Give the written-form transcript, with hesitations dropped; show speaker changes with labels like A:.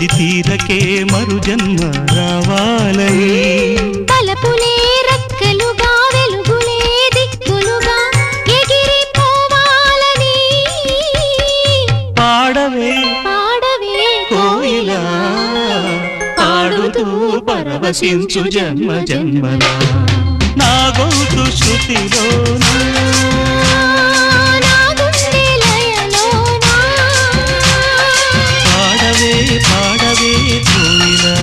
A: అది తీరకే మరు జన్మ రావాలని
B: బలపులే రెక్కలుగా వెలుగులే దిక్కులుగా ఎగిరిపోవాలని
A: పాడవే
B: పాడవే
A: కోయిలా పాడుతూ పరవశించు జన్మ జన్మలా నా గొంతు శృతిలోనా పాడవే పాడవే కోయిలా